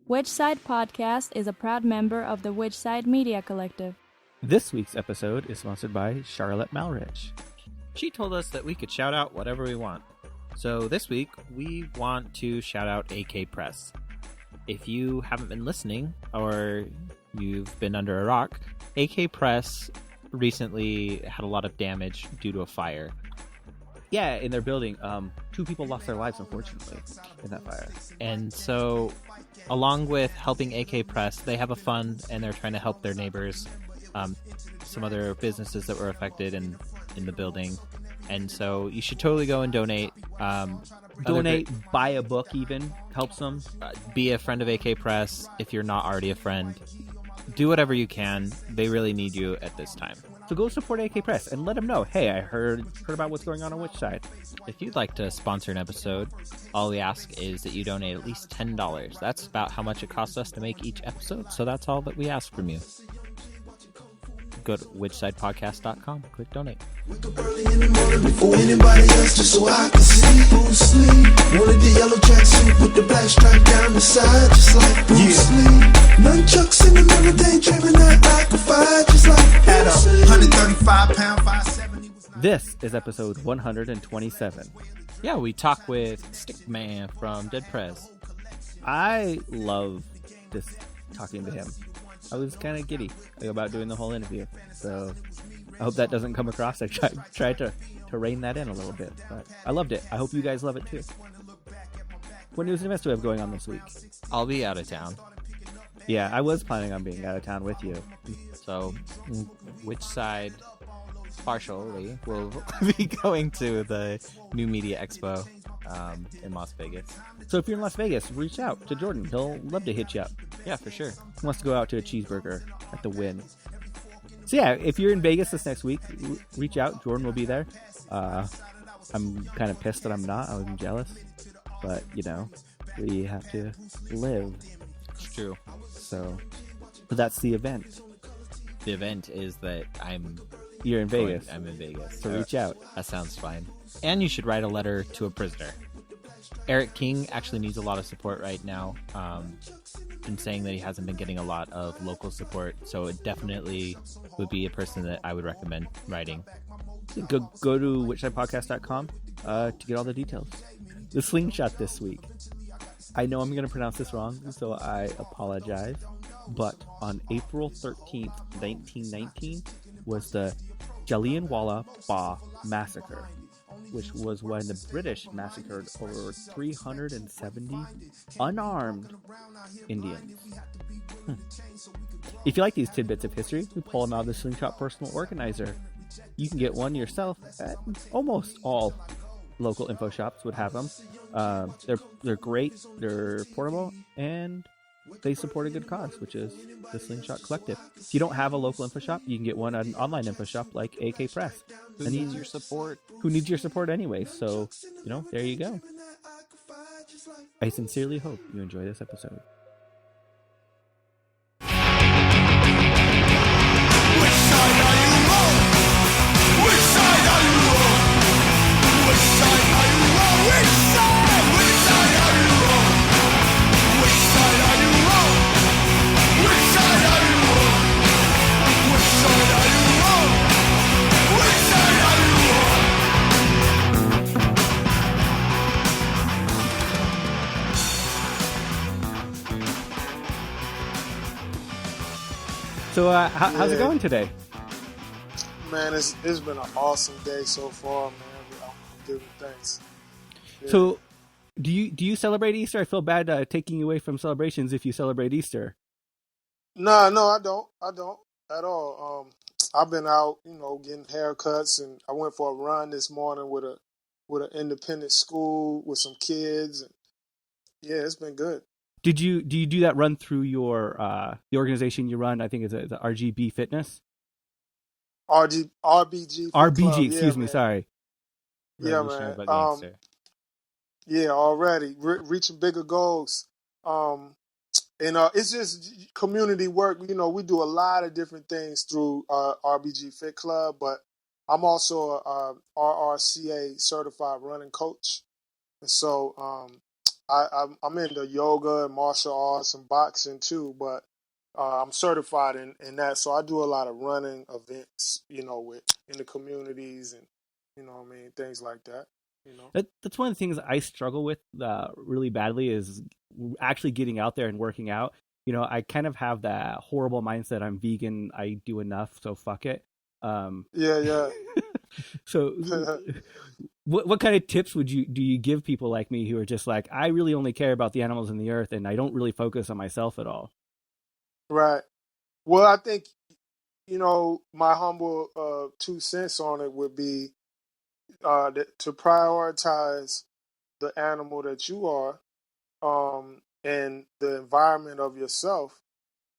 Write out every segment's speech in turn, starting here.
Which Side Podcast is a proud member of the Which Side Media Collective. This week's episode is sponsored by Charlotte Malrich. She told us that we could shout out whatever we want. So this week, we want to shout out AK Press. If you haven't been listening, or you've been under a rock, AK Press recently had a lot of damage due to a fire. Yeah, in their building, 2 people lost their lives, unfortunately, in that fire. And so, along with helping AK Press, they have a fund, and they're trying to help their neighbors, some other businesses that were affected in the building. And so, you should totally go and donate. Donate, buy a book even, helps them. Be a friend of AK Press if you're not already a friend. Do whatever you can. They really need you at this time. So go support AK Press and let them know, hey, I heard about what's going on which side. If you'd like to sponsor an episode, all we ask is that you donate at least $10. That's about how much it costs us to make each episode, so that's all that we ask from you. Go to whichsidepodcast.com, click donate. Early in the morning before anybody else, just so I can see who's asleep. Wanted the yellow tracksuit with the black stripe down the side, just like Bruce Lee. Nunchucks in the middle, daydreaming that I could fight, just like Bruce Lee. 135 pound, 570. This is episode 127. Yeah, we talk with Stic.man from Dead Prez. I love this talking to him. I was kind of giddy about doing the whole interview, so I hope that doesn't come across. I tried to rein that in a little bit, but I loved it. I hope you guys love it too. What news and events do we have going on this week? I'll be out of town. Yeah, I was planning on being out of town with you. So, which side, partially, will be going to the New Media Expo in Las Vegas. So if you're in Las Vegas, reach out to Jordan. He'll love to hit you up. Yeah, for sure. He wants to go out to a cheeseburger at the Wynn. So yeah, if you're in Vegas this next week, reach out. Jordan will be there. I'm kind of pissed that I'm not. I'm jealous. But, you know, we have to live. It's true. So that's the event. The event is that You're in Vegas. I'm in Vegas. So reach out. That sounds fine. And you should write a letter to a prisoner. Eric King actually needs a lot of support right now. Been saying that he hasn't been getting a lot of local support, so it definitely would be a person that I would recommend writing. Go to whichsidepodcast.com to get all the details. The slingshot this week. I know I'm going to pronounce this wrong, so I apologize. But on April 13th, 1919, was the Jallianwala Bagh Massacre, which was when the British massacred over 370 unarmed Indians. If you like these tidbits of history, we pull them out of the Slingshot Personal Organizer. You can get one yourself at almost all local info shops would have them. They're great, they're portable, and they support a good cause, which is the Slingshot Collective. If you don't have a local info shop, you can get one at an online info shop like AK Press. Who needs your support? Who needs your support anyway? So, you know, there you go. I sincerely hope you enjoy this episode. Which side are you on? Which side are you on? Which side are you on? Which side? Which side are you on? Which side are you on? Which side are you on? Which side are you on? Which side are you on? So, how's it going today? Man, it's been an awesome day so far, man. I'm giving thanks. Yeah. So, do you celebrate Easter? I feel bad taking you away from celebrations if you celebrate Easter. No, I don't at all. I've been out, getting haircuts, and I went for a run this morning with an independent school with some kids. And yeah, it's been good. Do you do that run through your the organization you run? I think it's the RGB Fitness. RBG Fit Club. Excuse me, sorry. Yeah, man. Yeah, already reaching bigger goals. And it's just community work. We do a lot of different things through RBG Fit Club, but I'm also a RRCA certified running coach. And so I'm into yoga and martial arts and boxing too, but I'm certified in that. So I do a lot of running events, with in the communities and things like that. That's one of the things I struggle with really badly is actually getting out there and working out. I kind of have that horrible mindset. I'm vegan. I do enough, so fuck it. Yeah. So what kind of tips do you give people like me who are just like, I really only care about the animals in the earth and I don't really focus on myself at all? Right. Well, I think, my humble 2 cents on it would be to prioritize the animal that you are, and the environment of yourself,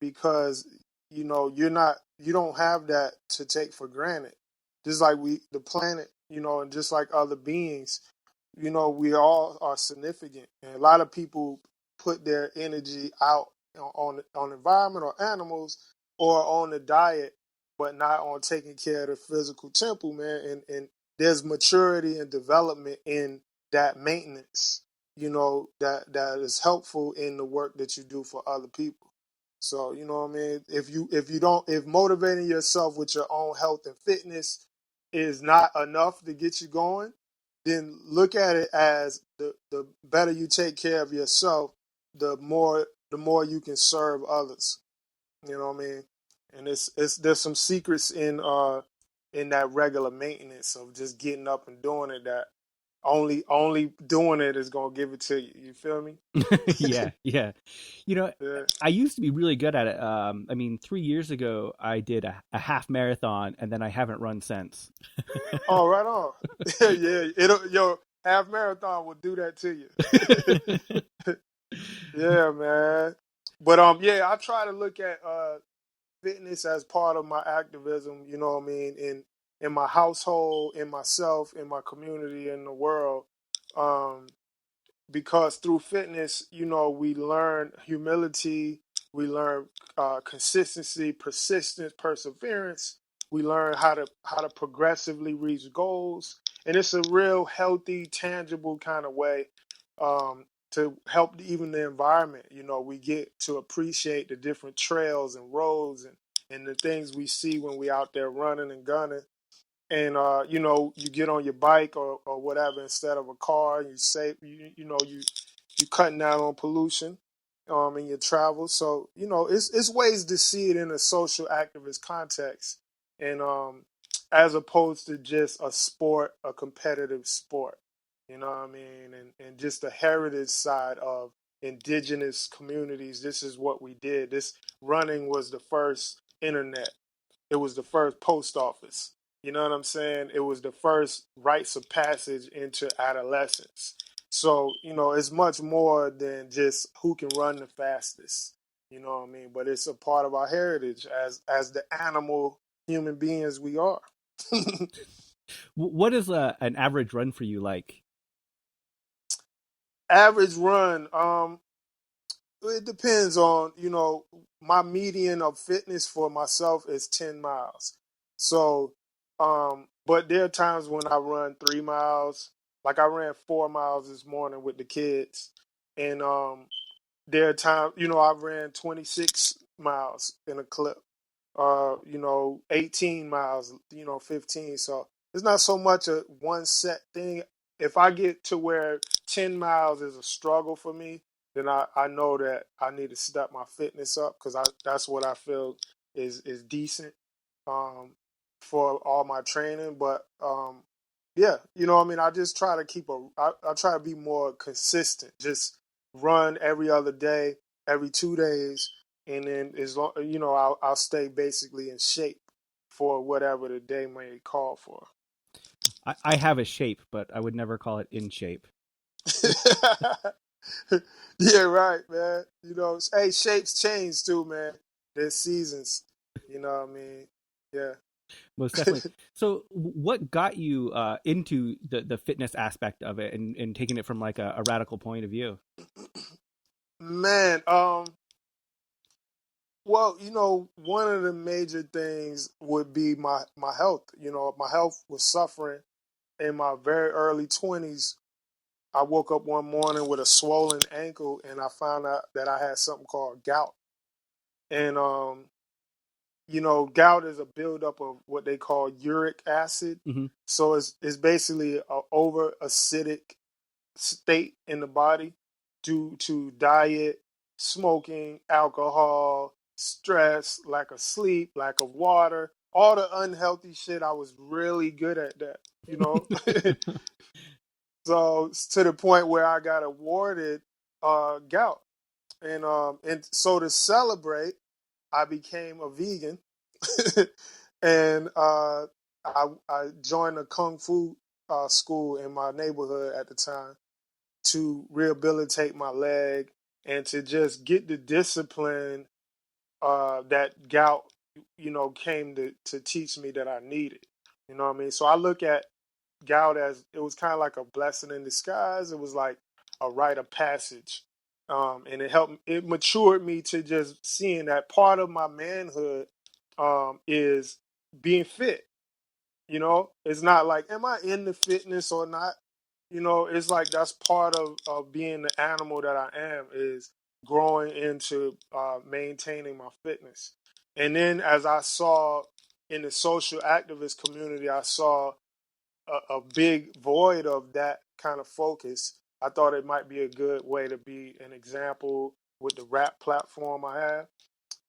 because you don't have that to take for granted. Just like the planet, and just like other beings, we all are significant, and a lot of people put their energy out on environment or animals or on the diet, but not on taking care of the physical temple, man. And there's maturity and development in that maintenance, that is helpful in the work that you do for other people. So, you know what I mean? If motivating yourself with your own health and fitness is not enough to get you going, then look at it as the better you take care of yourself, the more you can serve others. You know what I mean? And there's some secrets in that regular maintenance of just getting up and doing it that only doing it is gonna give it to you. You feel me? Yeah. Yeah. I used to be really good at it. 3 years ago, I did a half marathon, and then I haven't run since. Oh, right on. Yeah. Half marathon will do that to you. Yeah, man. But I try to look at fitness as part of my activism. You know what I mean? In my household, in myself, in my community, in the world. Because through fitness, we learn humility, we learn consistency, persistence, perseverance. We learn how to progressively reach goals, and it's a real healthy, tangible kind of way to help even the environment. We get to appreciate the different trails and roads and the things we see when we out there running and gunning. And you get on your bike or whatever instead of a car, and you save you cutting down on pollution in your travel. So it's ways to see it in a social activist context, and as opposed to just a competitive sport. You know what I mean? And just the heritage side of indigenous communities. This is what we did. This running was the first internet. It was the first post office. You know what I'm saying? It was the first rites of passage into adolescence. So, it's much more than just who can run the fastest. You know what I mean? But it's a part of our heritage as the animal human beings we are. What is an average run for you like? Average run, it depends on, my median of fitness for myself is 10 miles. So, but there are times when I run 3 miles. Like I ran 4 miles this morning with the kids. And there are times, I ran 26 miles in a clip. 18 miles, 15. So it's not so much a one set thing. If I get to where 10 miles is a struggle for me, then I know that I need to step my fitness up, because that's what I feel is decent for all my training. But yeah, I just try to I try to be more consistent. Just run every other day, every 2 days, and then as long I'll stay basically in shape for whatever the day may call for. I have a shape, but I would never call it in shape. Yeah, right, man. Hey, shapes change too, man. There's seasons. You know what I mean? Yeah. Most definitely. So what got you into the fitness aspect of it and taking it from like a radical point of view? Man, well, one of the major things would be my health. My health was suffering in my very early 20s I woke up one morning with a swollen ankle, and I found out that I had something called gout. And gout is a buildup of what they call uric acid. Mm-hmm. So it's basically an over acidic state in the body due to diet, smoking, alcohol, stress, lack of sleep, lack of water, all the unhealthy shit. I was really good at that, So to the point where I got awarded gout. And so to celebrate, I became a vegan. And I joined a kung fu school in my neighborhood at the time to rehabilitate my leg and to just get the discipline that gout, came to teach me that I needed. You know what I mean? So I look at gout as it was kind of like a blessing in disguise. It was like a rite of passage. And it matured me to just seeing that part of my manhood is being fit. It's not like, am I into fitness or not? It's like that's part of being the animal that I am, is growing into maintaining my fitness. And then as I saw in the social activist community, I saw a big void of that kind of focus. I thought it might be a good way to be an example with the rap platform I have.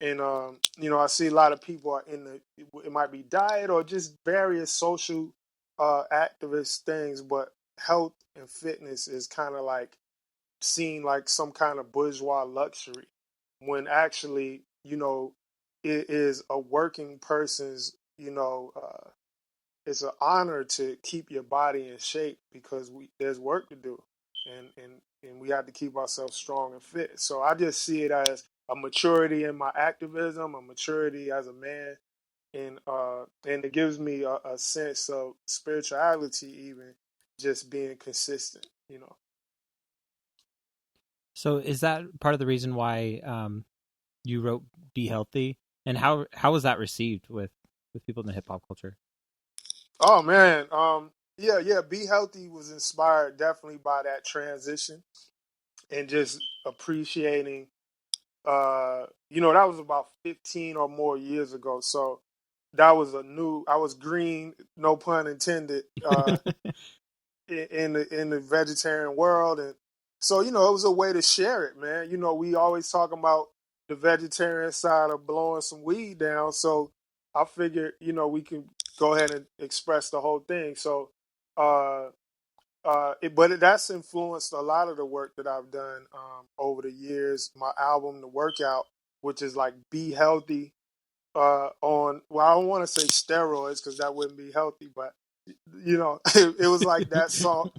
And, I see a lot of people are it might be diet or just various social activist things, but health and fitness is kind of like seen like some kind of bourgeois luxury, when actually, it is a working person's, it's an honor to keep your body in shape, because there's work to do, and we have to keep ourselves strong and fit. So I just see it as a maturity in my activism, a maturity as a man, and it gives me a sense of spirituality, even just being consistent. So is that part of the reason why you wrote "Be Healthy"? And how was that received with people in the hip hop culture? Oh man, yeah. Be Healthy was inspired definitely by that transition, and just appreciating. That was about 15 or more years ago. So that was I was green, no pun intended, in the vegetarian world. And so, it was a way to share it, man. We always talk about the vegetarian side of blowing some weed down. So I figured, we can go ahead and express the whole thing. So, but that's influenced a lot of the work that I've done over the years. My album, The Workout, which is like Be Healthy I don't want to say steroids because that wouldn't be healthy, but it was like that song.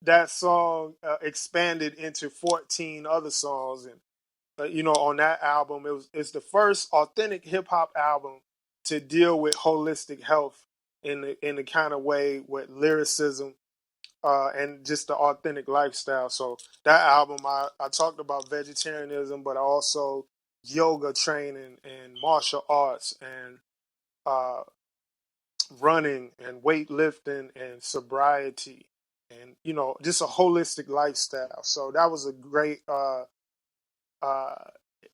That song expanded into 14 other songs, and on that album, it's the first authentic hip hop album to deal with holistic health in the kind of way with lyricism and just the authentic lifestyle. So that album, I talked about vegetarianism, but also yoga training and martial arts and running and weightlifting and sobriety and just a holistic lifestyle. So that was a great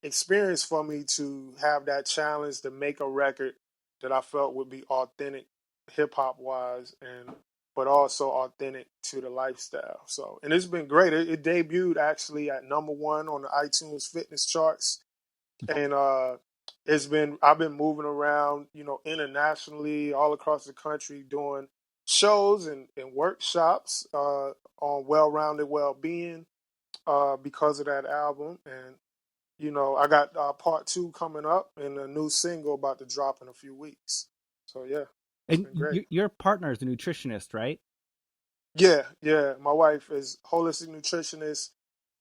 experience for me to have that challenge to make a record that I felt would be authentic hip hop wise, but also authentic to the lifestyle. So, and it's been great. It debuted actually at #1 on the iTunes fitness charts, and I've been moving around, internationally, all across the country, doing shows and workshops on well-rounded well-being because of that album. And I got part 2 coming up and a new single about to drop in a few weeks. So yeah, it's been great. Your partner is a nutritionist, right? Yeah. My wife is holistic nutritionist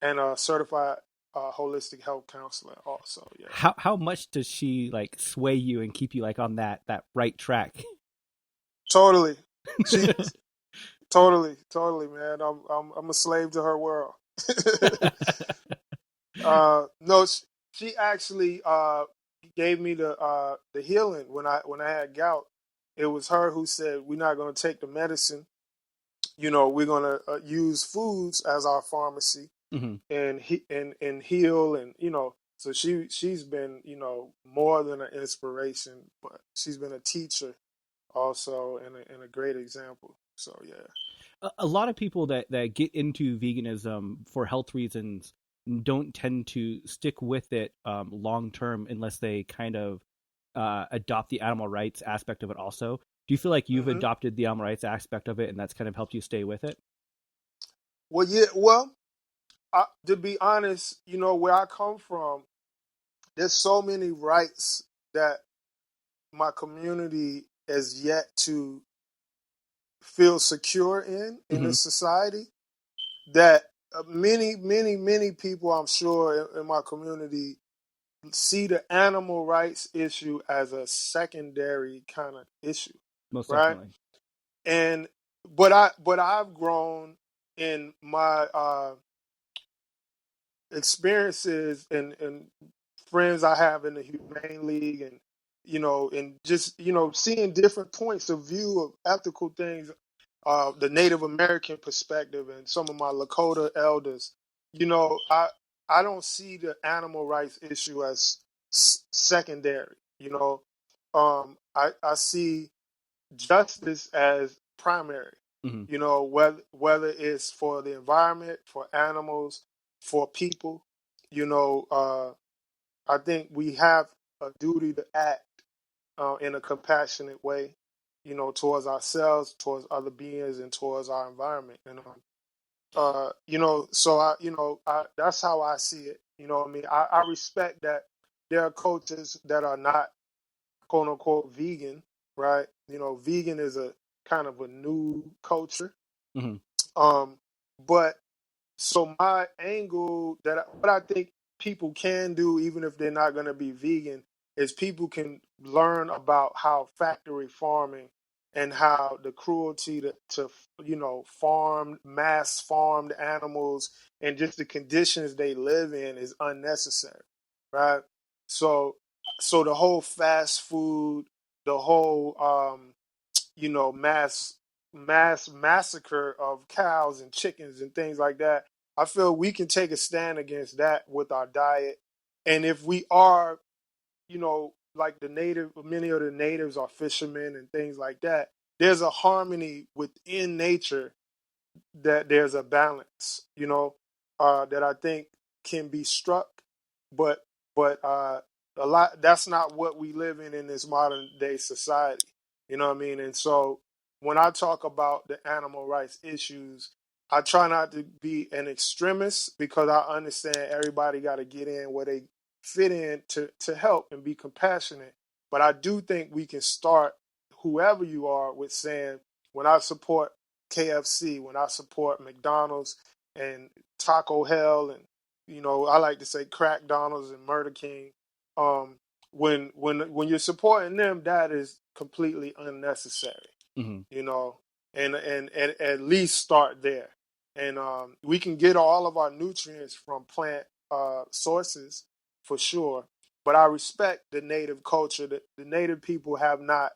and a certified holistic health counselor also. Yeah. How much does she like sway you and keep you like on that right track? Totally. She totally, man. I'm a slave to her world. No, she actually gave me the healing when I had gout. It was her who said, "We're not going to take the medicine. we're gonna use foods as our pharmacy and heal, and so she's been more than an inspiration, but she's been a teacher also and a great example. So yeah. A lot of people that get into veganism for health reasons don't tend to stick with it long term unless they kind of adopt the animal rights aspect of it also. Do you feel like you've adopted the animal rights aspect of it and that's kind of helped you stay with it? Well, yeah. Well, to be honest, where I come from, there's so many rights that my community has yet to feel secure in a society that many people, I'm sure, in my community see the animal rights issue as a secondary kind of issue. Most right? definitely. And but I've grown in my experiences and friends I have in the Humane League, and and just seeing different points of view of ethical things, the Native American perspective, and some of my Lakota elders. I don't see the animal rights issue as secondary. I see justice as primary. Whether it's for the environment, for animals, for people. I think we have a duty to act in a compassionate way, towards ourselves, towards other beings, and towards our environment. That's how I see it. I respect that there are cultures that are not quote unquote vegan, right? Vegan is a kind of a new culture. But so my angle what I think people can do, even if they're not going to be vegan, is people can learn about how factory farming and how the cruelty to mass farmed animals and just the conditions they live in is unnecessary, right? So the whole fast food, the whole mass massacre of cows and chickens and things like that, I feel we can take a stand against that with our diet. And if we are, like many of the natives are fishermen and things like that, there's a harmony within nature, that there's a balance, that I think can be struck, but a lot, that's not what we live in this modern day society. You know what I mean? And so when I talk about the animal rights issues, I try not to be an extremist, because I understand everybody got to get in where they fit in to help and be compassionate. But I do think we can start, whoever you are, with saying, when I support KFC, when I support McDonald's and Taco Hell, and I like to say Crack Donald's and Murder King, when you're supporting them, that is completely unnecessary. And at least start there. And we can get all of our nutrients from plant sources for sure. But I respect the native culture. That the native people have not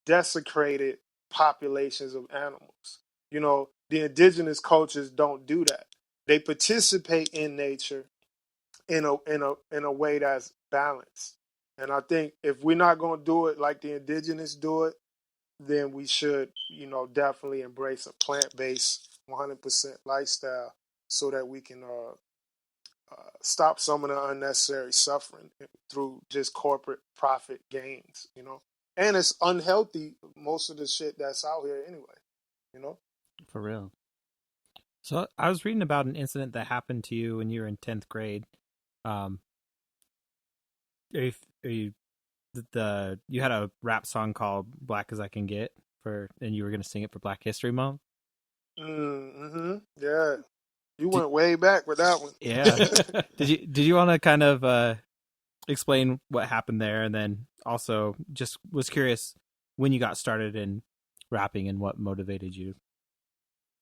desecrated populations of animals. The indigenous cultures don't do that. They participate in nature in a way that's balanced. And I think if we're not going to do it like the indigenous do it, then we should, definitely embrace a plant-based 100% lifestyle, so that we can stop some of the unnecessary suffering through just corporate profit gains, And it's unhealthy, most of the shit that's out here anyway, For real. So I was reading about an incident that happened to you when you were in 10th grade. You had a rap song called "Black as I Can Get" and you were going to sing it for Black History Month. Yeah, you went way back with that one. Yeah. Did you want to kind of explain what happened there, and then also just was curious when you got started in rapping and what motivated you?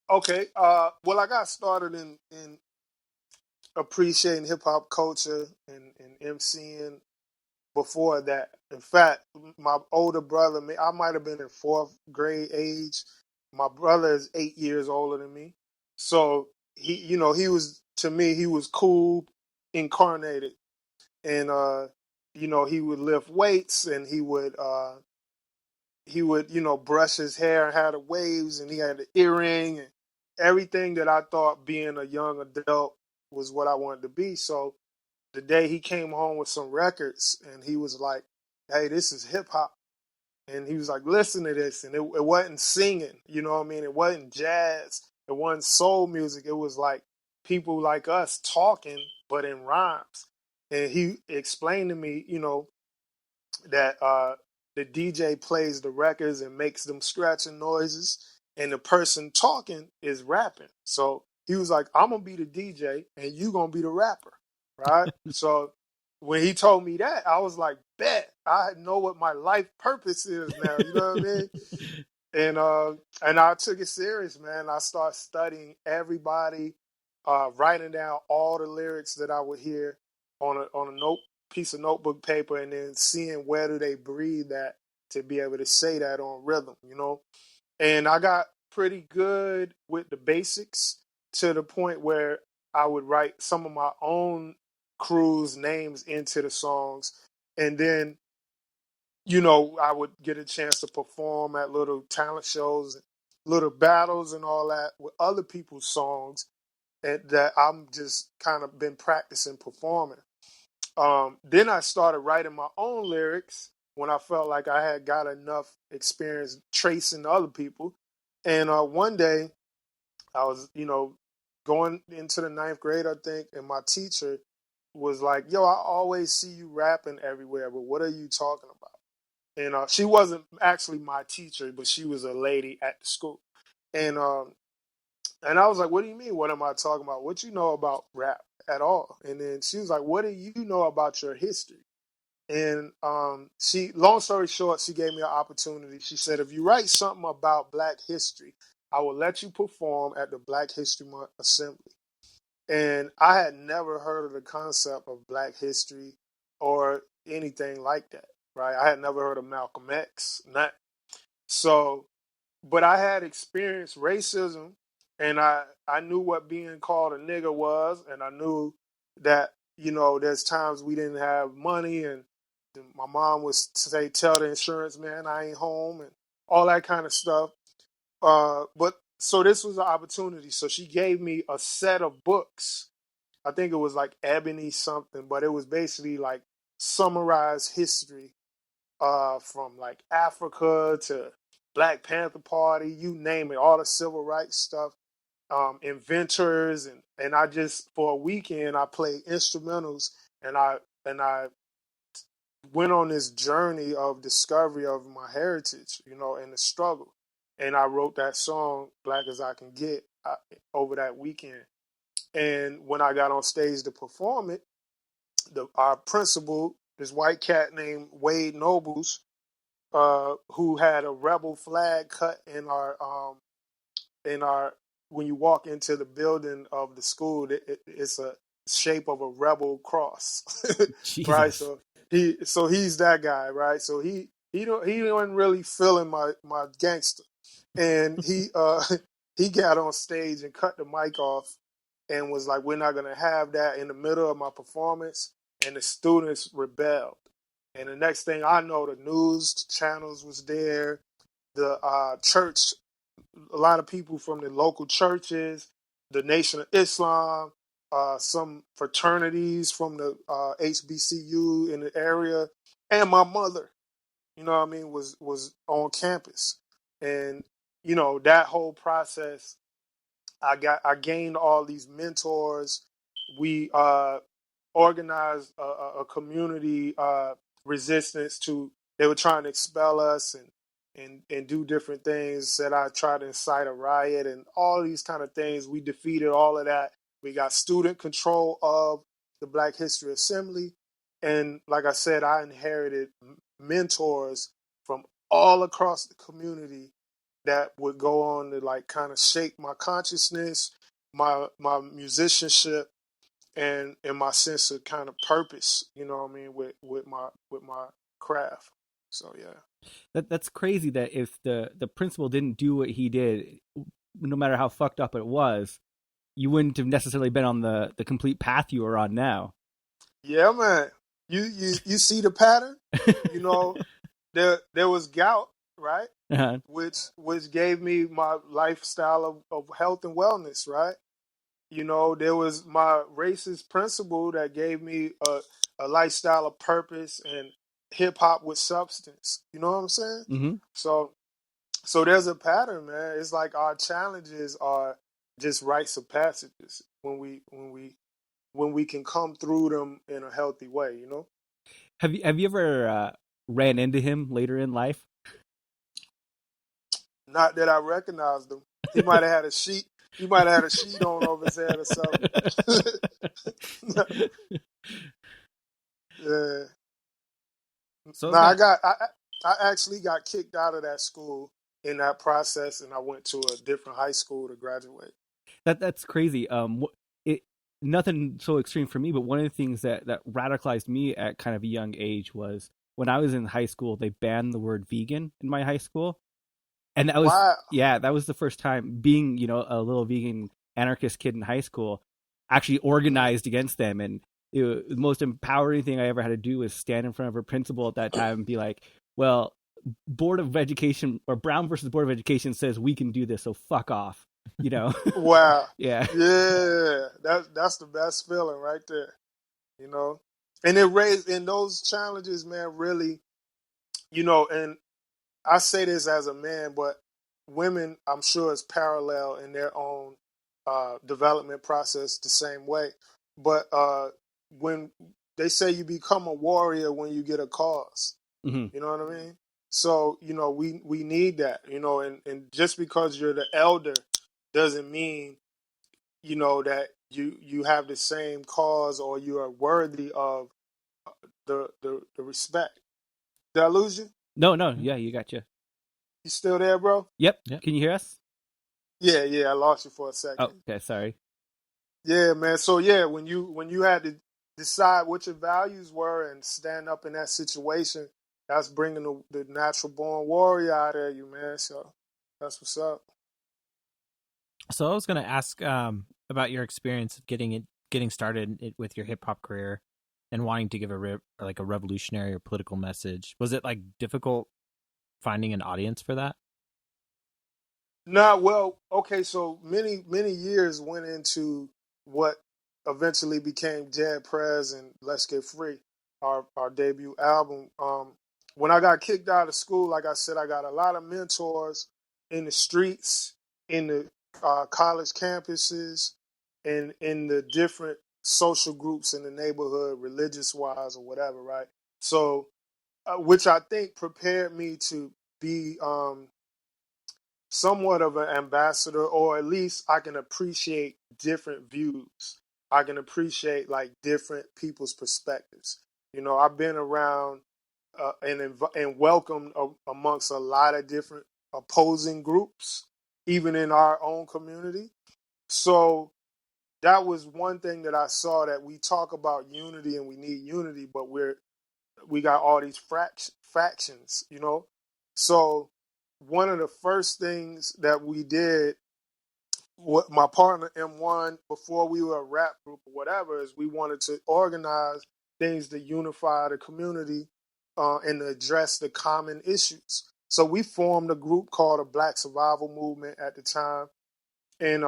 Okay. Well, I got started in appreciating hip hop culture and MCing before that. In fact, my older brother, I might have been in 4th grade age. my brother is 8 years older than me. So he was, to me, he was cool incarnated. And, he would lift weights, and he would, brush his hair and had the waves, and he had the earring and everything that I thought being a young adult was what I wanted to be. So the day he came home with some records, and he was like, "Hey, this is hip hop." And he was like, "Listen to this." And it wasn't singing, you know what I mean? It wasn't jazz. It wasn't soul music. It was like people like us talking, but in rhymes. And he explained to me, that the DJ plays the records and makes them scratching noises, and the person talking is rapping. So he was like, "I'm going to be the DJ, and you going to be the rapper." Right? So when he told me that, I was like, bet. I know what my life purpose is now. You know what I mean? And I took it serious, man. I started studying everybody, writing down all the lyrics that I would hear on a piece of notebook paper, and then seeing where do they breathe at to be able to say that on rhythm, And I got pretty good with the basics to the point where I would write some of my own crew's names into the songs, and then I would get a chance to perform at little talent shows, little battles and all that with other people's songs, and that I'm just kind of been practicing performing. Then I started writing my own lyrics when I felt like I had got enough experience tracing other people. And one day I was, going into the 9th grade, I think, and my teacher was like, "Yo, I always see you rapping everywhere, but what are you talking about?" And she wasn't actually my teacher, but she was a lady at the school. And I was like, "What do you mean? What am I talking about? What you know about rap at all?" And then she was like, "What do you know about your history?" And long story short, she gave me an opportunity. She said, "If you write something about Black history, I will let you perform at the Black History Month Assembly." And I had never heard of the concept of Black history or anything like that, right? I had never heard of Malcolm X, nothing. So, but I had experienced racism, and I knew what being called a nigger was, and I knew that, there's times we didn't have money, and my mom would say, "Tell the insurance man I ain't home," and all that kind of stuff. But so this was an opportunity. So she gave me a set of books. I think it was like Ebony something, but it was basically like summarized history, from like Africa to Black Panther Party, you name it, all the civil rights stuff, inventors, and I just, for a weekend, I played instrumentals, and I went on this journey of discovery of my heritage, and the struggle, and I wrote that song "Black as I Can Get" over that weekend. And when I got on stage to perform it, our principal, this white cat named Wade Nobles, who had a rebel flag cut in our when you walk into the building of the school, it's a shape of a rebel cross, right? So he's that guy, right? So he wasn't really feeling my gangster, and he got on stage and cut the mic off and was like, "We're not gonna have that in the middle of my performance," and the students rebelled. And the next thing I know, the news channels was there, the church, a lot of people from the local churches, the Nation of Islam, some fraternities from the HBCU in the area, and my mother, was on campus. And, that whole process, I gained all these mentors. We organized a community resistance to, they were trying to expel us and do different things. Said I tried to incite a riot and all these kind of things. We defeated all of that. We got student control of the Black History Assembly. And like I said, I inherited mentors from all across the community that would go on to like kind of shape my consciousness, my musicianship, and my sense of kind of purpose, with my craft. So yeah. That's crazy that if the principal didn't do what he did, no matter how fucked up it was, you wouldn't have necessarily been on the complete path you are on now. Yeah, man. You see the pattern? You know, there was gout, right? Uh-huh. Which gave me my lifestyle of health and wellness, right? You know, there was my racist principle that gave me a lifestyle of purpose and hip hop with substance. You know what I'm saying? Mm-hmm. So there's a pattern, man. It's like our challenges are just rites of passages when we can come through them in a healthy way. You know. Have you ever ran into him later in life? Not that I recognized him. He might have had a sheet. He might have had a sheet on over his head or something. Yeah. So No, I actually got kicked out of that school in that process, and I went to a different high school to graduate. That's crazy. Nothing so extreme for me, but one of the things that radicalized me at kind of a young age was when I was in high school, they banned the word vegan in my high school. And that was, that was the first time being, a little vegan anarchist kid in high school, actually organized against them. And the most empowering thing I ever had to do was stand in front of a principal at that time and be like, well, Board of Education or Brown versus Board of Education says we can do this. So fuck off, Wow. Yeah. Yeah. That's the best feeling right there, and it raised in those challenges, man, really, and I say this as a man, but women, I'm sure, is parallel in their own development process the same way. But when they say you become a warrior when you get a cause, mm-hmm. You know what I mean? So, we need that, and just because you're the elder doesn't mean, that you have the same cause or you are worthy of the respect. Did I lose you? No, yeah, you got you. You still there, bro? Yep. Can you hear us? Yeah, I lost you for a second. Oh, okay, sorry. Yeah, man. So yeah, when you had to decide what your values were and stand up in that situation, that's bringing the natural born warrior out of you, man. So that's what's up. So I was going to ask about your experience getting started with your hip hop career and wanting to give a revolutionary or political message. Was it difficult finding an audience for that? Well, okay. So many years went into what eventually became Dead Prez and Let's Get Free, our debut album. When I got kicked out of school, like I said, I got a lot of mentors in the streets, in the college campuses, and in the different social groups in the neighborhood, religious-wise or whatever, right? So, which I think prepared me to be somewhat of an ambassador, or at least I can appreciate different views. I can appreciate different people's perspectives. I've been around and welcomed amongst a lot of different opposing groups, even in our own community. So that was one thing that I saw, that we talk about unity and we need unity, but we got all these factions, So one of the first things that we did with my partner M1, before we were a rap group or whatever, is we wanted to organize things to unify the community and to address the common issues. So we formed a group called the Black Survival Movement at the time. And,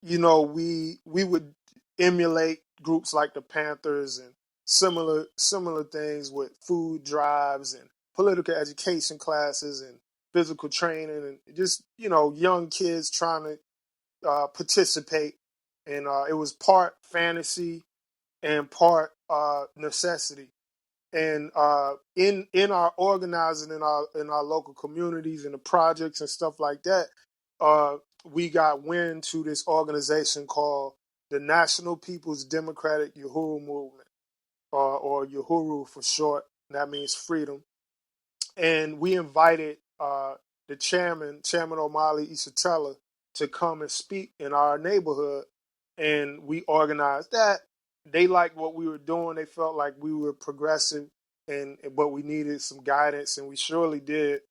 we would emulate groups like the Panthers and similar things with food drives and political education classes and physical training and just, young kids trying to participate. And it was part fantasy and part necessity. And in our organizing in our local communities and the projects and stuff like that, we got wind to this organization called the National People's Democratic Uhuru Movement, or Uhuru for short. That means freedom. And we invited the chairman Omali Isatella, to come and speak in our neighborhood. And we organized that. They liked what we were doing. They felt like we were progressive but we needed some guidance, and we surely did.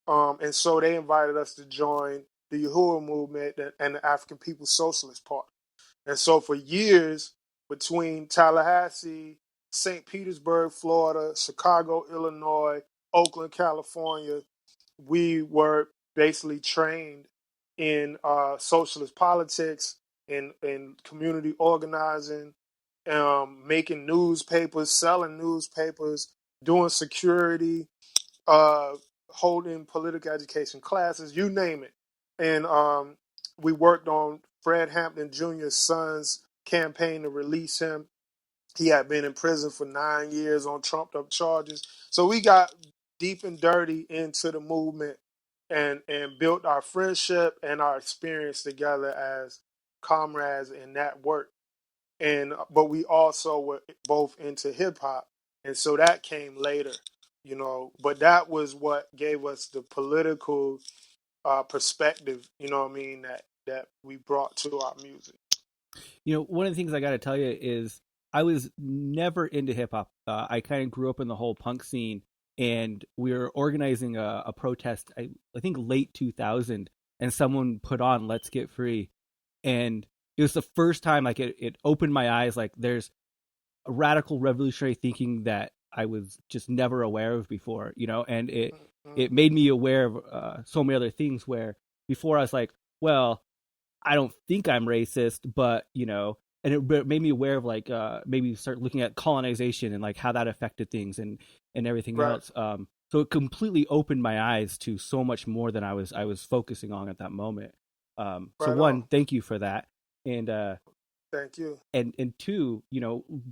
And so they invited us to join the Uhuru movement and the African People's Socialist Party. And so for years, between Tallahassee, St. Petersburg, Florida, Chicago, Illinois, Oakland, California, we were basically trained in socialist politics, in community organizing, making newspapers, selling newspapers, doing security, holding political education classes, you name it. And we worked on Fred Hampton Jr.'s son's campaign to release him. He had been in prison for 9 years on trumped-up charges. So we got deep and dirty into the movement and built our friendship and our experience together as comrades in that work. But we also were both into hip-hop, and so that came later, But that was what gave us the political perspective, that we brought to our music. One of the things I got to tell you is I was never into hip hop. I kind of grew up in the whole punk scene, and we were organizing a protest, I think late 2000, and someone put on Let's Get Free. And it was the first time like it opened my eyes. Like there's a radical revolutionary thinking that I was just never aware of before, and it made me aware of so many other things where before I was like, well, I don't think I'm racist, but, and it made me aware of like maybe start looking at colonization and like how that affected things and everything else. So it completely opened my eyes to so much more than I was focusing on at that moment. So one, thank you for that. And thank you. And two,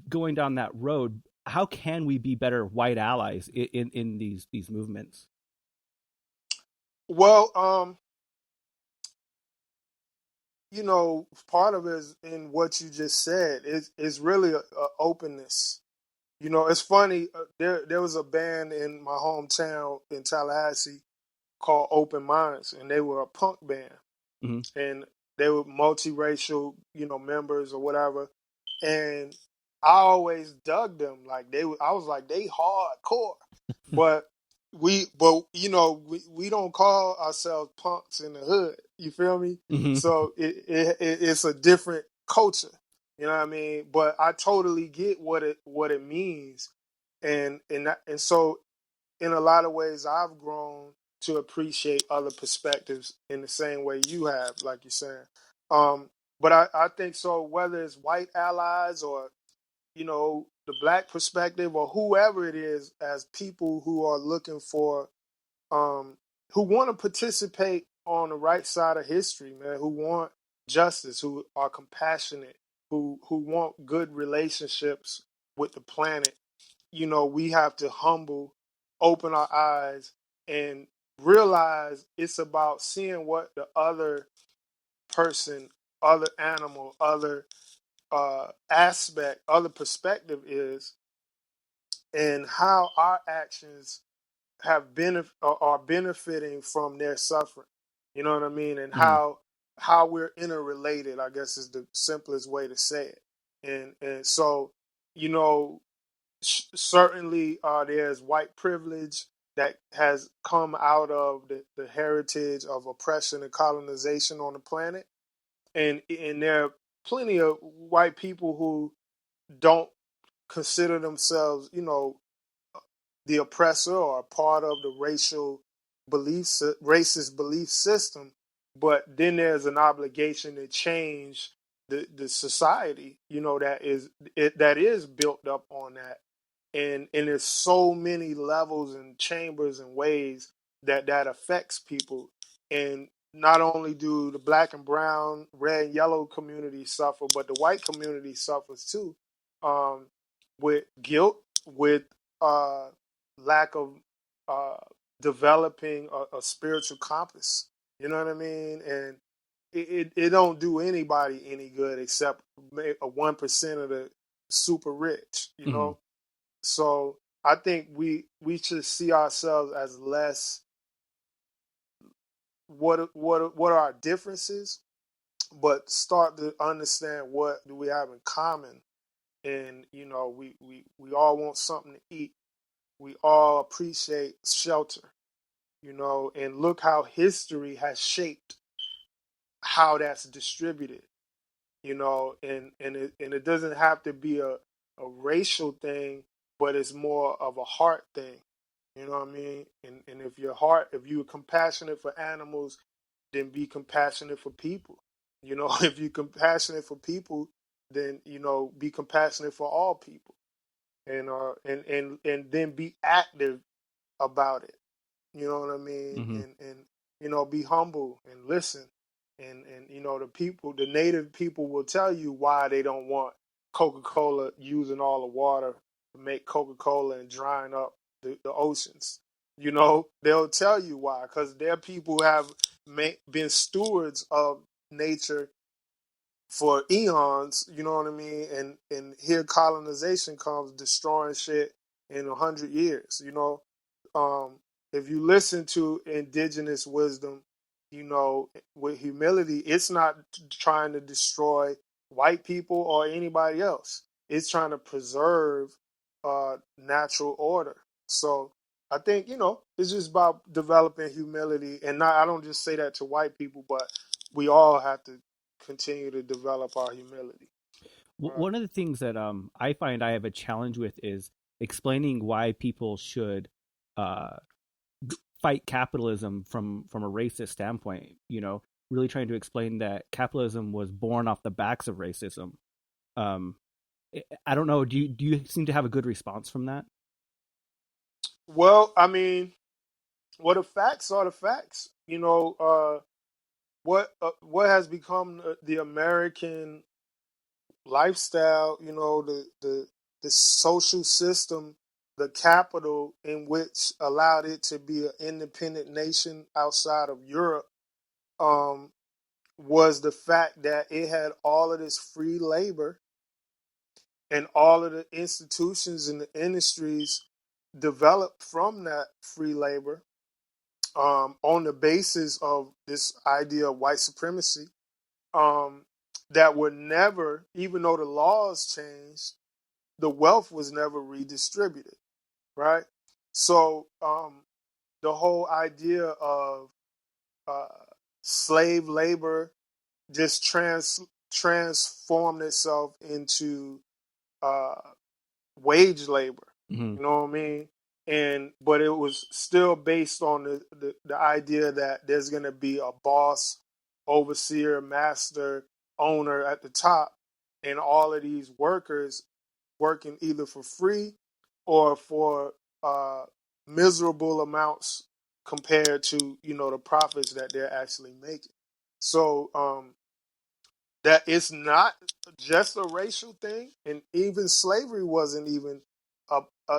going down that road, how can we be better white allies in these movements? Well, part of it is in what you just said. It's really a openness. It's funny. There was a band in my hometown in Tallahassee called Open Minds, and they were a punk band, and they were multiracial, members or whatever. And I always dug them. Like I was like, they hardcore, but we don't call ourselves punks in the hood. You feel me? Mm-hmm. So it's a different culture. You know what I mean? But I totally get what it means, and so in a lot of ways I've grown to appreciate other perspectives in the same way you have, like you're saying. But I think so. Whether it's white allies or the black perspective or whoever it is, as people who are looking for, who want to participate on the right side of history, man, who want justice, who are compassionate, who want good relationships with the planet, we have to open our eyes and realize it's about seeing what the other person, other animal, other aspect, other perspective is, and how our actions are benefiting from their suffering. You know what I mean? And how we're interrelated, I guess, is the simplest way to say it. And so, certainly there's white privilege that has come out of the heritage of oppression and colonization on the planet. And there are plenty of white people who don't consider themselves, the oppressor or part of the racist belief system. But then there's an obligation to change the society, that is built up on that. And there's so many levels and chambers and ways that affects people. And not only do the black and brown, red and yellow community suffer, but the white community suffers too, with guilt, with lack of developing a spiritual compass. You know what I mean? And it don't do anybody any good except 1% of the super rich, you know? So I think we should see ourselves as less what are our differences, but start to understand what do we have in common. And we all want something to eat. we all appreciate shelter, and look how history has shaped how that's distributed, and it doesn't have to be a racial thing, but it's more of a heart thing. You know what I mean? And if you're compassionate for animals, then be compassionate for people. If you're compassionate for people, then be compassionate for all people, and then be active about it. You know what I mean? Mm-hmm. And be humble and listen. And the native people will tell you why they don't want Coca-Cola using all the water to make Coca-Cola and drying up the oceans. They'll tell you why, because their people have been stewards of nature for eons, you know what I mean? And here colonization comes destroying shit in 100 years, if you listen to indigenous wisdom, with humility, it's not trying to destroy white people or anybody else. It's trying to preserve natural order. So I think, it's just about developing humility. And I don't just say that to white people, but we all have to continue to develop our humility. One of the things that I find I have a challenge with is explaining why people should fight capitalism from a racist standpoint. Really trying to explain that capitalism was born off the backs of racism. I don't know. Do you seem to have a good response from that? Well, I mean, the facts are the facts. What has become the American lifestyle, the social system, the capital in which allowed it to be an independent nation outside of Europe, was the fact that it had all of this free labor and all of the institutions and the industries developed from that free labor, on the basis of this idea of white supremacy, that were never, even though the laws changed, the wealth was never redistributed, right? So the whole idea of slave labor just transformed itself into wage labor. Mm-hmm. You know what I mean? But it was still based on the idea that there's going to be a boss, overseer, master, owner at the top, and all of these workers working either for free or for miserable amounts compared to the profits that they're actually making. So that it's not just a racial thing, and even slavery wasn't even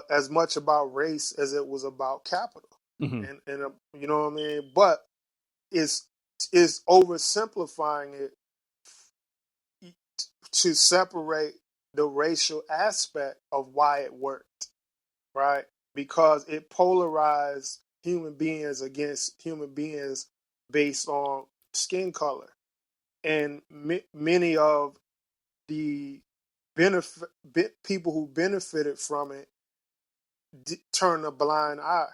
as much about race as it was about capital. Mm-hmm. And you know what I mean? But it's oversimplifying it to separate the racial aspect of why it worked, right? Because it polarized human beings against human beings based on skin color. And many of the people who benefited from it turn a blind eye.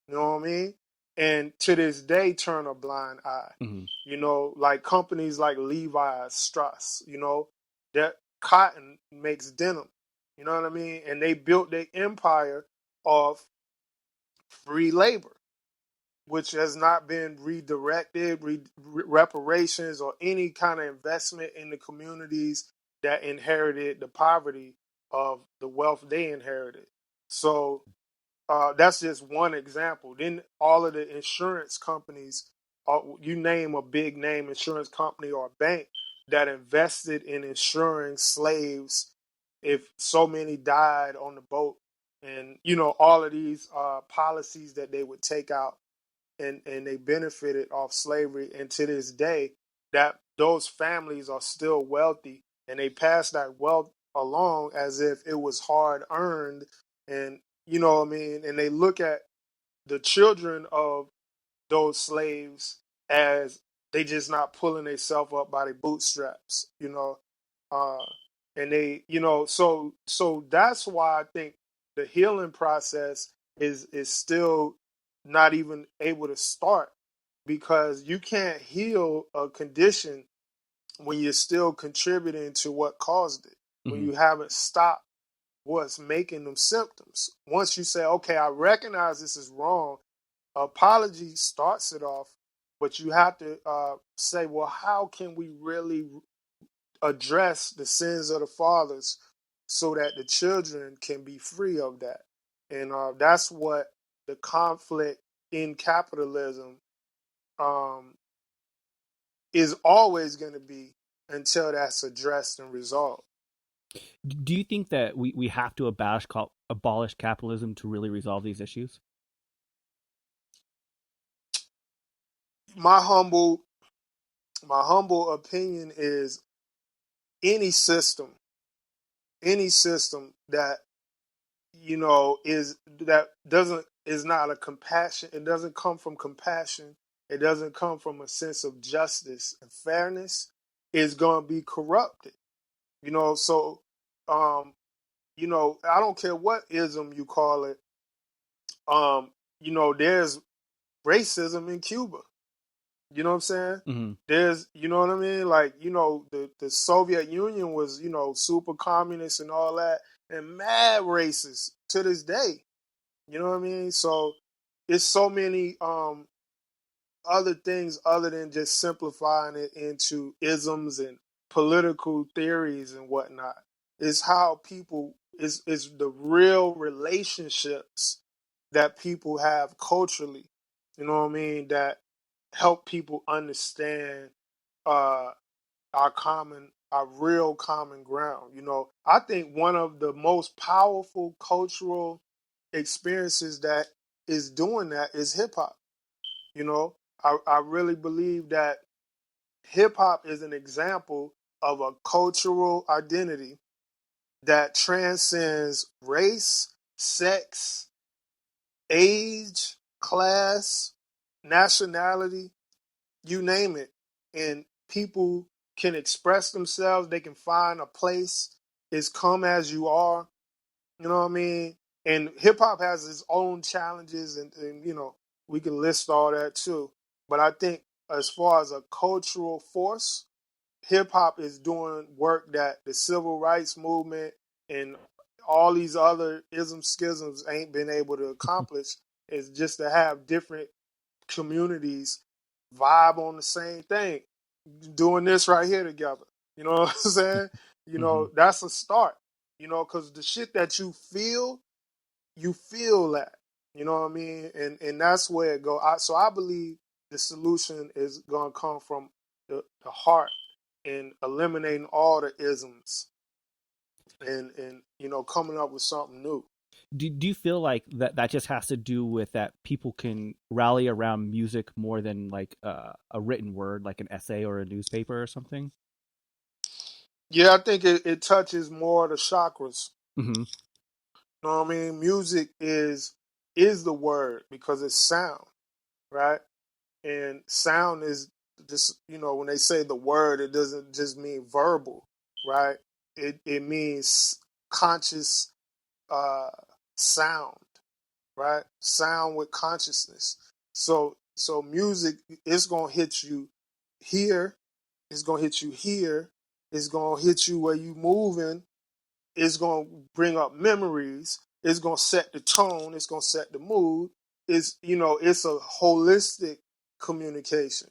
You know what I mean? And to this day, turn a blind eye. Mm-hmm. Like companies like Levi's, Strauss, that cotton makes denim. You know what I mean? And they built their empire off free labor, which has not been redirected, reparations, or any kind of investment in the communities that inherited the poverty of the wealth they inherited. So that's just one example. Then all of the insurance companies, you name a big name insurance company or a bank that invested in insuring slaves if so many died on the boat, and all of these policies that they would take out, and they benefited off slavery. And to this day, that those families are still wealthy, and they pass that wealth along as if it was hard earned. And you know what I mean? And they look at the children of those slaves as they just not pulling themselves up by their bootstraps, and they, so that's why I think the healing process is still not even able to start, because you can't heal a condition when you're still contributing to what caused it, when you haven't stopped what's making them symptoms. Once you say, okay, I recognize this is wrong, apology starts it off, but you have to say, well, how can we really address the sins of the fathers so that the children can be free of that? And that's what the conflict in capitalism is always going to be, until that's addressed and resolved. Do you think that we have to abolish capitalism to really resolve these issues? My humble opinion is any system that is not a compassion, it doesn't come from compassion, it doesn't come from a sense of justice and fairness, is going to be corrupted. So I don't care what ism you call it. There's racism in Cuba. You know what I'm saying? Mm-hmm. There's, you know what I mean? Like, the Soviet Union was, super communist and all that, and mad racist to this day. You know what I mean? So it's so many other things other than just simplifying it into isms and political theories and whatnot. It's how people, is the real relationships that people have culturally, you know what I mean, that help people understand our real common ground. I think one of the most powerful cultural experiences that is doing that is hip hop. I really believe that hip hop is an example of a cultural identity that transcends race, sex, age, class, nationality, you name it. And people can express themselves. They can find a place. It's come as you are. You know what I mean? And hip hop has its own challenges, and we can list all that too. But I think as far as a cultural force, hip hop is doing work that the civil rights movement and all these other schisms ain't been able to accomplish, is just to have different communities vibe on the same thing, doing this right here together. You know what I'm saying? That's a start, because the shit that you feel that. You know what I mean? And that's where it goes. So I believe the solution is going to come from the heart, and eliminating all the isms, and coming up with something new. Do you feel like that just has to do with that people can rally around music more than like a written word, like an essay or a newspaper or something? Yeah, I think it touches more of the chakras. Mm-hmm. You know what I mean? Music is the word, because it's sound, right? And sound is just, when they say the word, it doesn't just mean verbal, right? It means conscious sound, right? Sound with consciousness. So music is gonna hit you here, it's gonna hit you here, it's gonna hit you where you moving, it's gonna bring up memories, it's gonna set the tone, it's gonna set the mood. It's a holistic communication.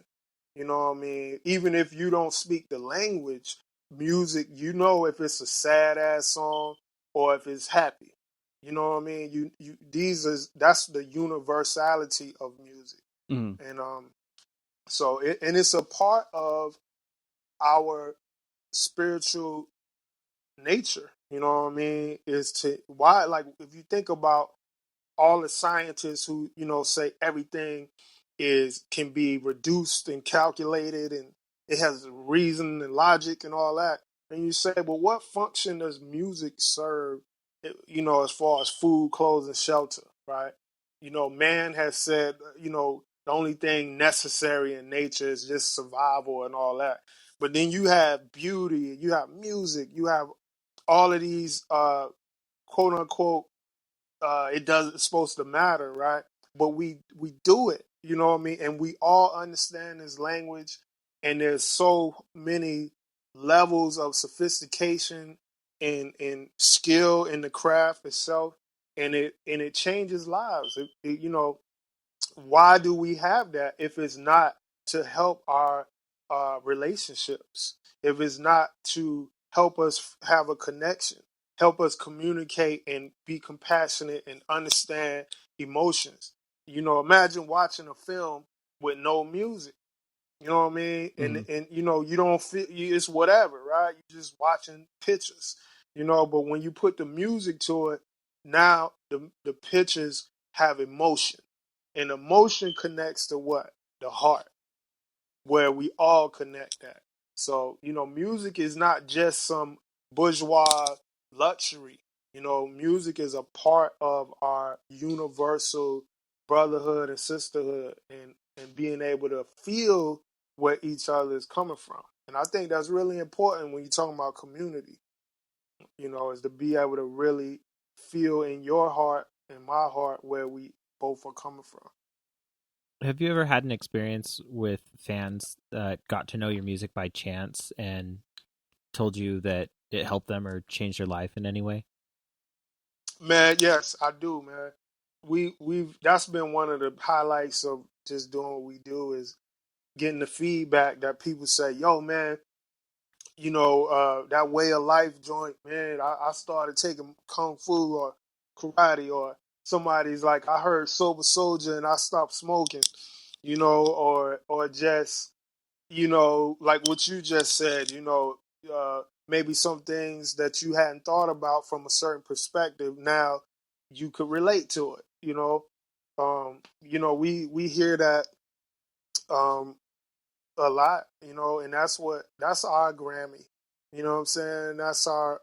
You know what I mean? Even if you don't speak the language, music, if it's a sad ass song or if it's happy. You know what I mean? That's the universality of music. Mm-hmm. And so it's a part of our spiritual nature. You know what I mean? Is to why, like, if you think about all the scientists who say everything can be reduced and calculated, and it has reason and logic and all that, and you say, well, what function does music serve, as far as food, clothes, and shelter, right? Man has said, the only thing necessary in nature is just survival and all that. But then you have beauty, you have music, you have all of these quote unquote it doesn't supposed to matter, right? But we do it, you know what I mean? And we all understand this language, and there's so many levels of sophistication and skill in the craft itself, and it changes lives. You know, why do we have that if it's not to help our relationships? If it's not to help us have a connection, help us communicate and be compassionate and understand emotions. You know, imagine watching a film with no music. You know what I mean? And you know, you don't feel it's whatever, right? You're just watching pictures. You know, but when you put the music to it, now the pictures have emotion. And emotion connects to what? The heart, where we all connect at. So, you know, music is not just some bourgeois luxury. You know, music is a part of our universal brotherhood and sisterhood, and being able to feel where each other is coming from. And I think that's really important when you're talking about community, you know, is to be able to really feel in your heart and my heart where we both are coming from. Have you ever had an experience with fans that got to know your music by chance and told you that it helped them or changed their life in any way? Man, yes, I do, man. We've that's been one of the highlights of just doing what we do, is getting the feedback that people say, yo, man, you know, that way of life joint, man, I started taking kung fu or karate, or somebody's like, I heard Sober Soldier and I stopped smoking, you know, or just, you know, like what you just said, you know, maybe some things that you hadn't thought about from a certain perspective, now you could relate to it, you know. You know, we hear that um, a lot, you know, and that's our Grammy, you know what I'm saying? That's our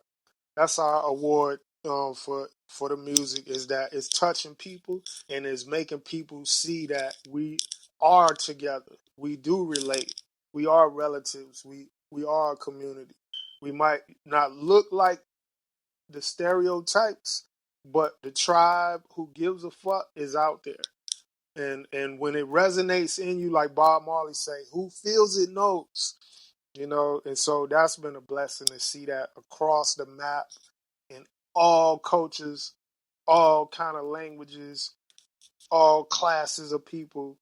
award for the music, is that it's touching people and it's making people see that we are together. We do relate. We are relatives. We are a community. We might not look like the stereotypes, but the tribe who gives a fuck is out there. And when it resonates in you, like Bob Marley say, who feels it knows, you know. And so that's been a blessing to see that across the map, in all cultures, all kind of languages, all classes of people.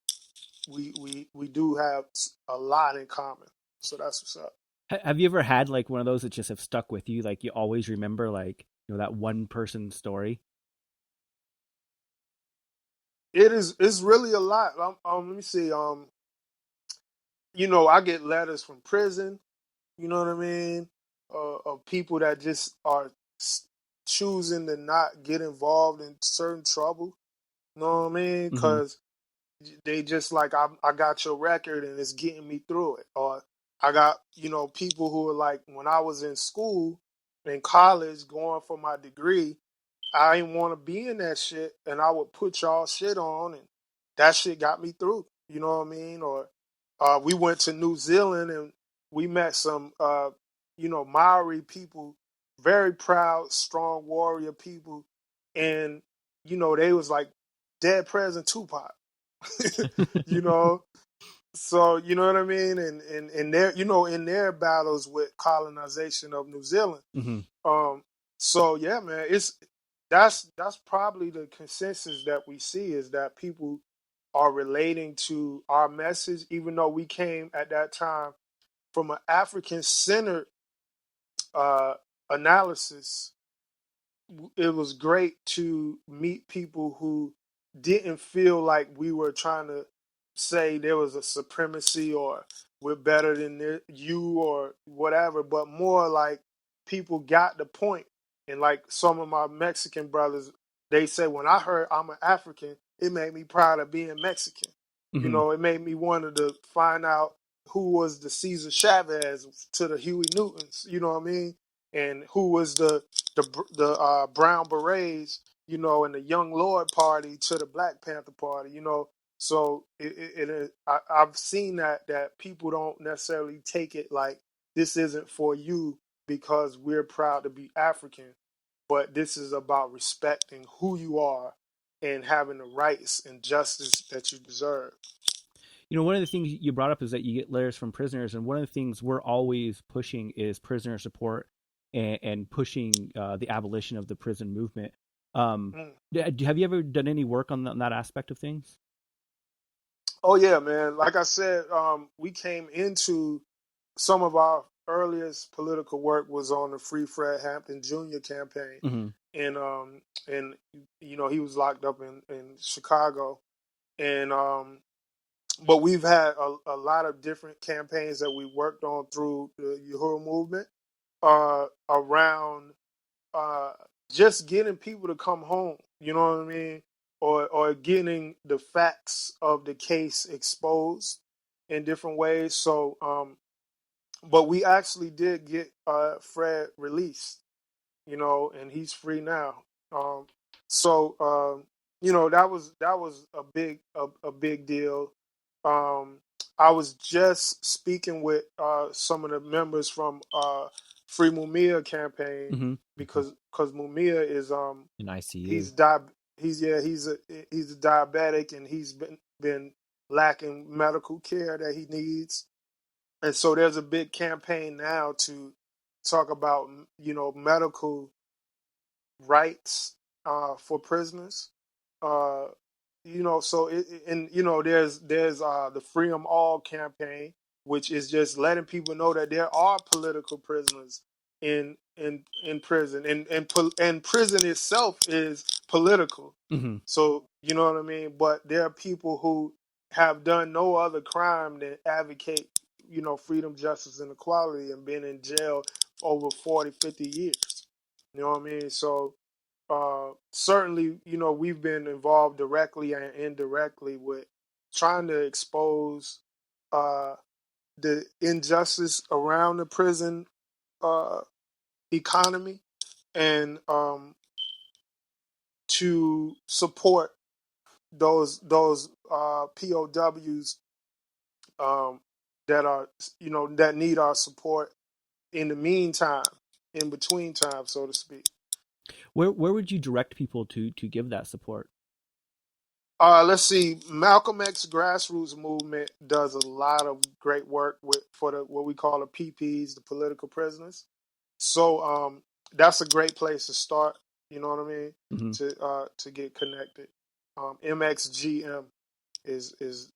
We do have a lot in common. So that's what's up. Have you ever had like one of those that just have stuck with you? Like you always remember, like, you know, that one person story? It's really a lot. Let me see. You know, I get letters from prison. You know what I mean? Of people that just are choosing to not get involved in certain trouble. You know what I mean? Because they just like, I got your record and it's getting me through it. Or I got, you know, people who are like, when I was in school, in college, going for my degree, I didn't want to be in that shit, and I would put y'all shit on, and that shit got me through. You know what I mean? Or we went to New Zealand and we met some, you know, Maori people, very proud, strong warrior people, and you know they was like Dead Prez and Tupac, you know. So you know what I mean, and their, you know, in their battles with colonization of New Zealand. So yeah, man, that's probably the consensus that we see, is that people are relating to our message, even though we came at that time from an African-centered analysis. It was great to meet people who didn't feel like we were trying to say there was a supremacy or we're better than you or whatever, but more like people got the point. And like some of my Mexican brothers, they say, when I heard I'm an African, it made me proud of being Mexican. You know, it made me want to find out who was the Cesar Chavez to the Huey Newtons, you know what I mean? And who was the Brown Berets, you know, and the Young Lord Party to the Black Panther Party, you know. So I've seen that people don't necessarily take it like this isn't for you because we're proud to be African. but this is about respecting who you are and having the rights and justice that you deserve. You know, one of the things you brought up is that you get letters from prisoners, and one of the things we're always pushing is prisoner support and pushing the abolition of the prison movement. Have you ever done any work on that aspect of things? Oh yeah, man. Like I said, we came into some of our earliest political work was on the Free Fred Hampton Jr. campaign, and you know he was locked up in Chicago, and but we've had a lot of different campaigns that we worked on through the Uhuru movement around just getting people to come home. You know what I mean? Or getting the facts of the case exposed in different ways. So, but we actually did get Fred released, you know, and he's free now. You know, that was a big deal. I was just speaking with some of the members from Free Mumia campaign because Mumia is in ICU. He's a diabetic, and he's been lacking medical care that he needs. And so there's a big campaign now to talk about, you know, medical rights for prisoners. You know, so you know, there's the Free 'em All campaign, which is just letting people know that there are political prisoners in prison, and prison itself is political. So you know what I mean. But there are people who have done no other crime than advocate, you know, freedom, justice, and equality, and been in jail over 40, 50 years. You know what I mean? So certainly, you know, we've been involved directly and indirectly with trying to expose the injustice around the prison economy, and to support those POWs that are, you know, that need our support in the meantime, in between time, so to speak. Where would you direct people to give that support? Let's see. Malcolm X grassroots movement does a lot of great work for what we call the PPs, the political prisoners. So that's a great place to start. You know what I mean? To get connected. MXGM is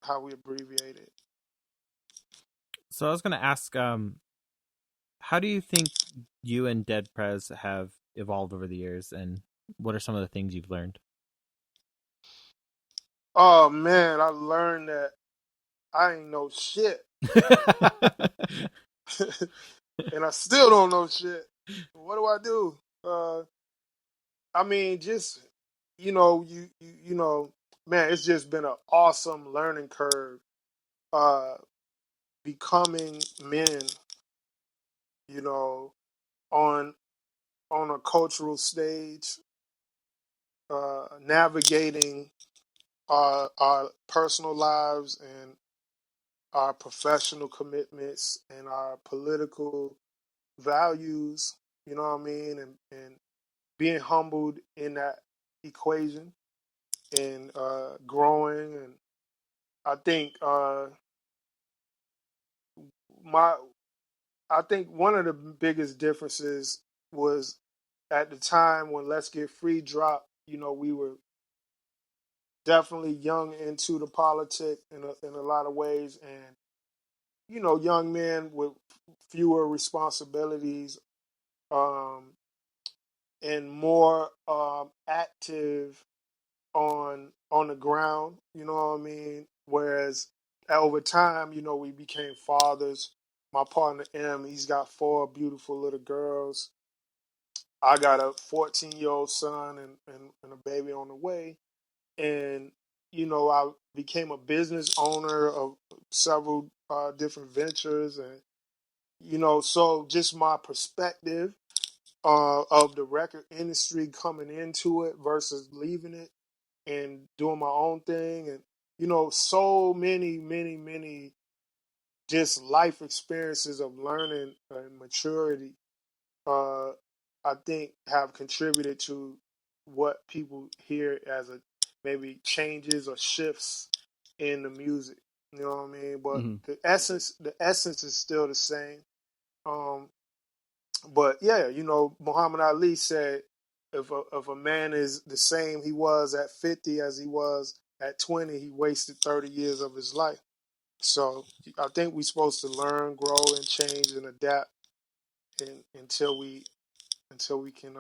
how we abbreviate it. So I was going to ask, how do you think you and Dead Prez have evolved over the years, and what are some of the things you've learned? Oh man, I learned that I ain't know shit. And I still don't know shit. What do I do? I mean, just, you know, you know, man, it's just been an awesome learning curve. Becoming men, you know, on a cultural stage, navigating our personal lives and our professional commitments and our political values, you know what I mean, and being humbled in that equation, and growing. And I think one of the biggest differences was at the time when Let's Get Free dropped. You know, we were definitely young into the politic in a lot of ways, and you know, young men with fewer responsibilities, and more active on the ground. You know what I mean? Whereas over time, you know, we became fathers. My partner M, he's got 4 beautiful little girls. I got a 14-year-old son and a baby on the way. And, you know, I became a business owner of several different ventures. And, you know, so just my perspective of the record industry coming into it versus leaving it and doing my own thing. And, you know, so many just life experiences of learning and maturity I think have contributed to what people hear as maybe changes or shifts in the music. You know what I mean? But the essence is still the same. But yeah, Muhammad Ali said, if a man is the same he was at 50 as he was at 20, he wasted 30 years of his life. So I think we're supposed to learn, grow, and change and adapt, until we can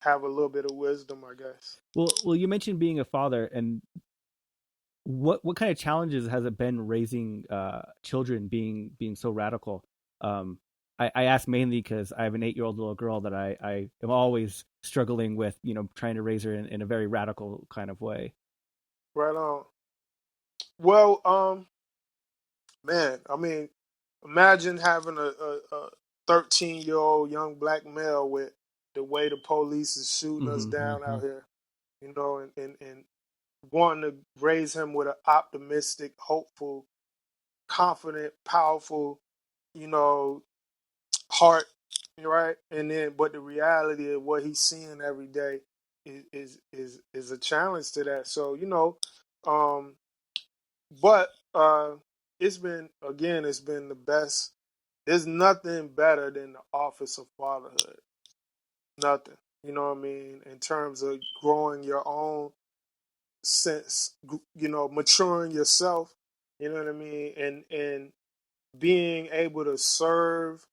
have a little bit of wisdom, I guess. Well, you mentioned being a father, and what kind of challenges has it been raising children, being so radical? I ask mainly because I have an 8-year-old little girl that I am always struggling with, trying to raise her in a very radical kind of way. Right on. Well, man, I mean, imagine having a 13-year-old young black male with the way the police is shooting us down out here, and wanting to raise him with an optimistic, hopeful, confident, powerful, heart, right? And then, but the reality of what he's seeing every day is a challenge to that. So, but it's been the best. There's nothing better than the office of fatherhood. Nothing. You know what I mean? In terms of growing your own sense, maturing yourself, you know what I mean? And being able to serve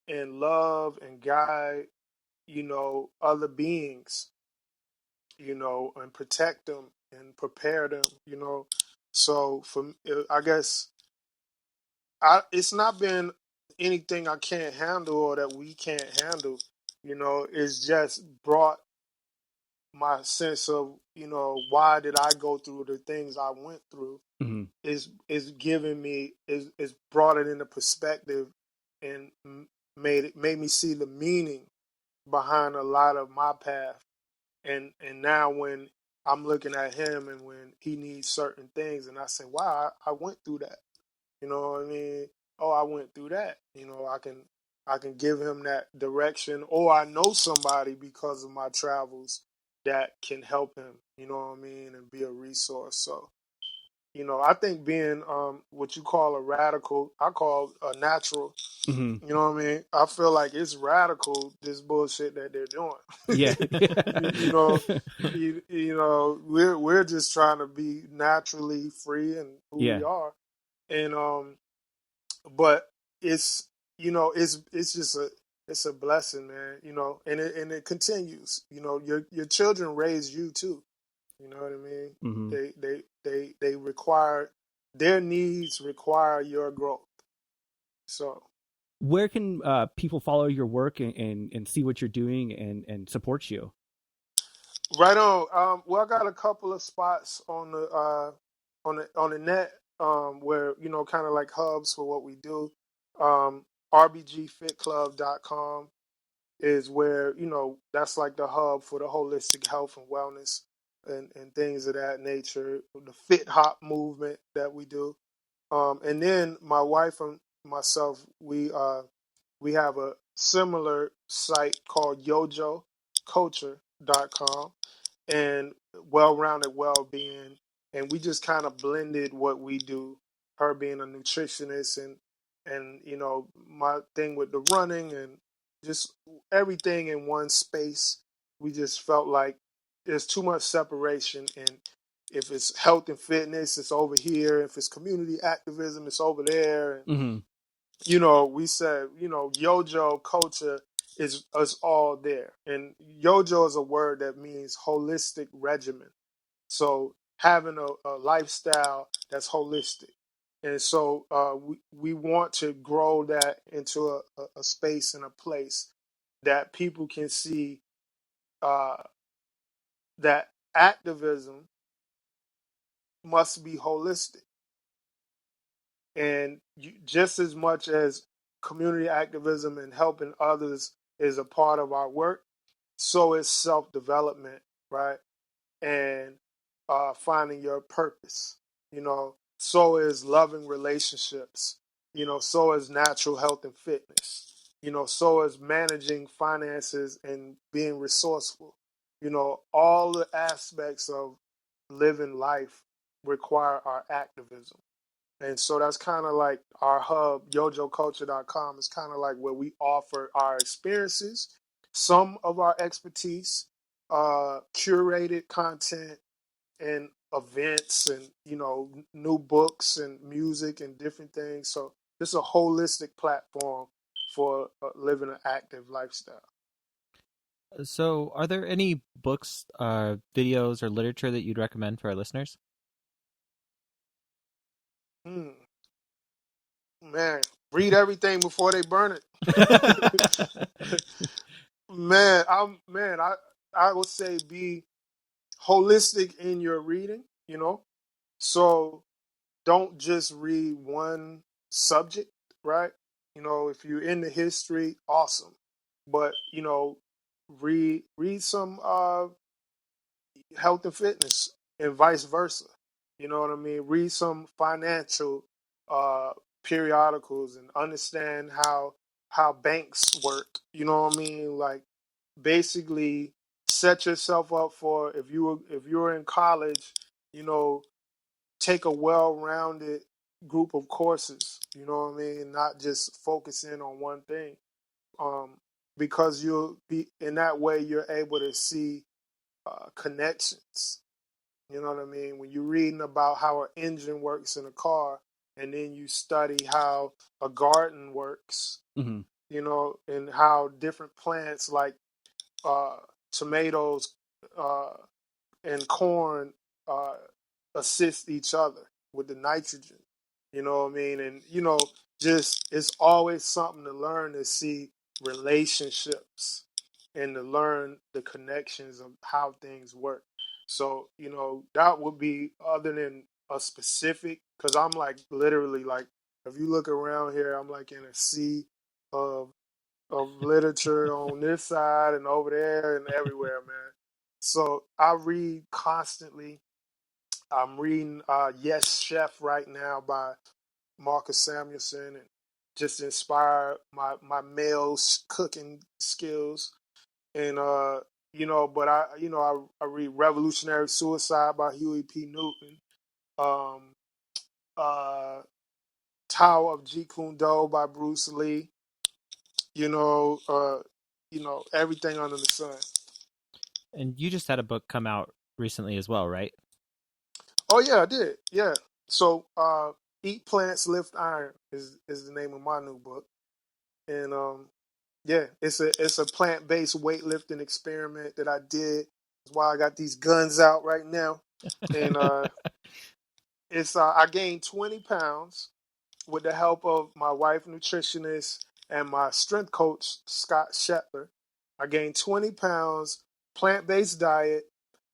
and love and guide, other beings, and protect them and prepare them, So I guess it's not been anything I can't handle or that we can't handle, it's just brought my sense of, why did I go through the things I went through, is giving me, is brought it into perspective and made me see the meaning behind a lot of my path. And now when I'm looking at him and when he needs certain things and I say, wow, I went through that. You know what I mean? Oh, I went through that. I can give him that direction, or I know somebody because of my travels that can help him, you know what I mean, and be a resource. So, I think being what you call a radical, I call a natural. You know what I mean? I feel like it's radical, this bullshit that they're doing. Yeah. We're just trying to be naturally free and who we are. And but it's just it's a blessing, man, and it continues. Your children raise you too. You know what I mean? They require, their needs require your growth. So where can people follow your work and see what you're doing and support you? Right on. Well, I got a couple of spots on the net, where, kind of like hubs for what we do. RBGFitClub.com is where, that's like the hub for the holistic health and wellness and things of that nature. The HipHop movement that we do. And then my wife and myself, we have a similar site called YojoCulture.com and Well-Rounded Well-Being. And we just kind of blended what we do, her being a nutritionist and my thing with the running and just everything in one space. We just felt like there's too much separation, and if it's health and fitness, it's over here. If it's community activism, it's over there. And, we said, Yojo culture is all there. And Yojo is a word that means holistic regimen. So having a lifestyle that's holistic. And so we want to grow that into a space and a place that people can see that activism must be holistic. And just as much as community activism and helping others is a part of our work, so is self-development, right? And finding your purpose, so is loving relationships, so is natural health and fitness, so is managing finances and being resourceful. All the aspects of living life require our activism. And so that's kind of like our hub, yojoculture.com, is kind of like where we offer our experiences, some of our expertise, curated content and events and, new books and music and different things. So this is a holistic platform for living an active lifestyle. So are there any books, videos, or literature that you'd recommend for our listeners? Man, read everything before they burn it. I would say be holistic in your reading, So don't just read one subject, right? If you're into history, awesome. But, read some health and fitness and vice versa. You know what I mean? Read some financial periodicals and understand how banks work. You know what I mean? Like, basically set yourself up for if you were in college, take a well-rounded group of courses. You know what I mean? Not just focus in on one thing. Because you'll be in that way, you're able to see connections. You know what I mean? When you're reading about how an engine works in a car, and then you study how a garden works, Mm-hmm. And how different plants like tomatoes and corn assist each other with the nitrogen. You know what I mean? And, just it's always something to learn, to see relationships and to learn the connections of how things work. So, that would be, other than a specific, because I'm like literally like, if you look around here, I'm like in a sea of literature on this side and over there and everywhere, man. So I read constantly. I'm reading Yes Chef right now by Marcus Samuelsson, and just inspire my male cooking skills. And but I read Revolutionary Suicide by Huey P. Newton, Tower of Jeet Kune Do by Bruce Lee. Everything under the sun. And you just had a book come out recently as well, right? Oh yeah, I did. Yeah. So Eat Plants, Lift Iron is the name of my new book. And it's a plant-based weightlifting experiment that I did. That's why I got these guns out right now. And I gained 20 pounds with the help of my wife, Nutritionist, and my strength coach, Scott Shetler. I gained 20 pounds, plant-based diet,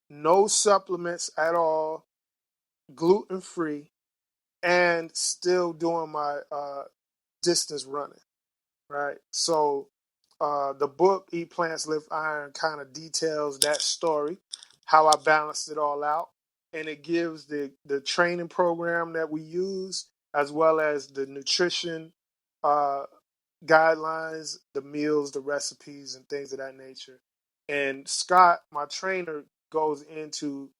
no supplements at all, gluten-free, and still doing my distance running, right? So the book, Eat Plants, Lift Iron, kind of details that story, how I balanced it all out. And it gives the training program that we use, as well as the nutrition guidelines, the meals, the recipes, and things of that nature. And Scott, my trainer, goes into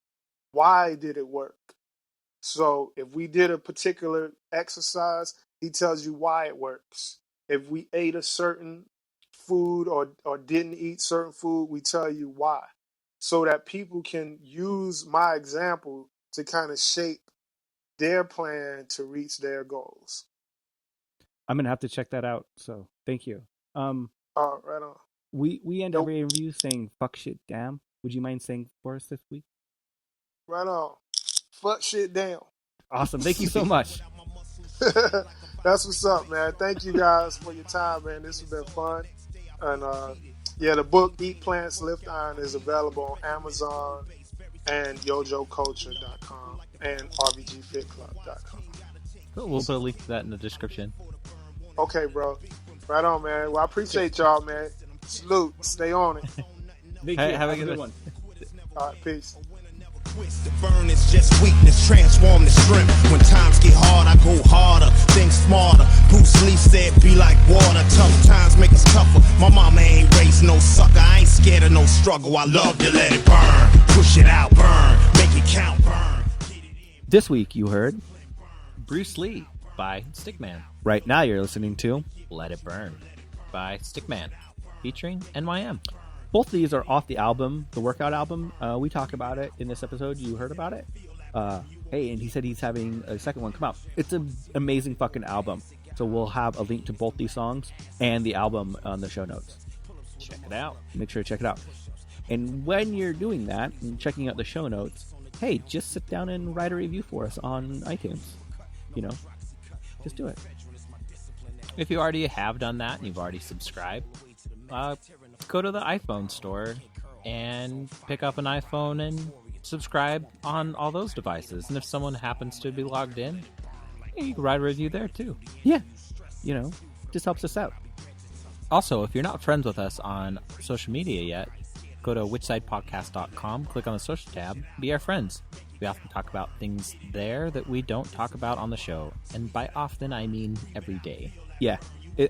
why did it work. So if we did a particular exercise, he tells you why it works. If we ate a certain food or didn't eat certain food, we tell you why. So that people can use my example to kind of shape their plan to reach their goals. I'm going to have to check that out. So thank you. Right on. We end every interview saying fuck shit damn. Would you mind saying for us this week? Right on. Fuck shit down. Awesome. Thank you so much. That's what's up, man. Thank you guys for your time, man. This has been fun. And the book Eat Plants, Lift Iron is available on Amazon and yojoculture.com and RBGFitClub.com. Cool. We'll put a link to that in the description. Okay, bro. Right on, man. Well, I appreciate y'all, man. Salute. Stay on it. Thank you. Have a good one. All right, peace. Twist the burn is just weakness, transform the strength. When times get hard, I go harder, think smarter. Bruce Lee said, be like water. Tough times make us tougher. My mama ain't raised no sucker. I ain't scared of no struggle. I love to let it burn. Push it out, burn. Make it count, burn. This week you heard Bruce Lee by Stic.man. Right now you're listening to Let It Burn by Stic.man, featuring NYM. Both of these are off the album, the workout album. We talk about it in this episode. You heard about it? Hey, and he said he's having a second one come out. It's an amazing fucking album. So we'll have a link to both these songs and the album on the show notes. Check it out. Make sure to check it out. And when you're doing that and checking out the show notes, hey, just sit down and write a review for us on iTunes. You know, just do it. If you already have done that and you've already subscribed, go to the iPhone store and pick up an iPhone and subscribe on all those devices. And if someone happens to be logged in, you can write a review there too. Yeah, you know, just helps us out. Also, if you're not friends with us on social media yet, go to whichsidepodcast.com, click on the social tab, be our friends. We often talk about things there that we don't talk about on the show. And by often, I mean every day. Yeah,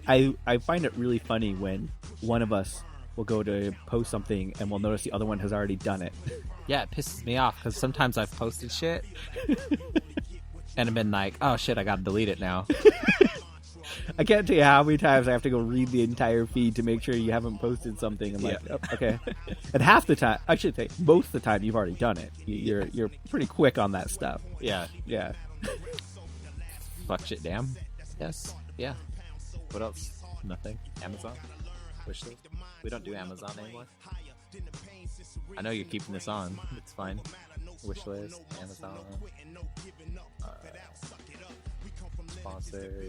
I find it really funny when one of us will go to post something and we'll notice the other one has already done it. Yeah, it pisses me off because sometimes I've posted shit and I've been like, oh shit, I gotta delete it now. I can't tell you how many times I have to go read the entire feed to make sure you haven't posted something. I'm like, oh, okay. And half the time, I should say, most of the time, you've already done it. You're pretty quick on that stuff. Yeah. Yeah. Fuck shit, damn. Yes. Yeah. What else? Nothing. Amazon? Wishlist? We don't do Amazon anymore. I know you're keeping this on. It's fine. Wishlist, Amazon. Sponsor.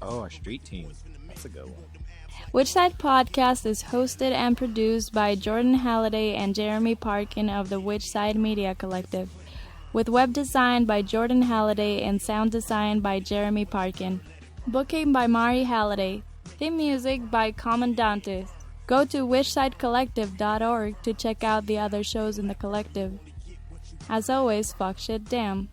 Oh, our street team. That's a good one. Which Side Podcast is hosted and produced by Jordan Halliday and Jeremy Parkin of the Which Side Media Collective, with web design by Jordan Halliday and sound design by Jeremy Parkin. Booking by Mari Halliday. Theme music by Commandantes. Go to whichsidecollective.org to check out the other shows in the collective. As always, fuck shit damn.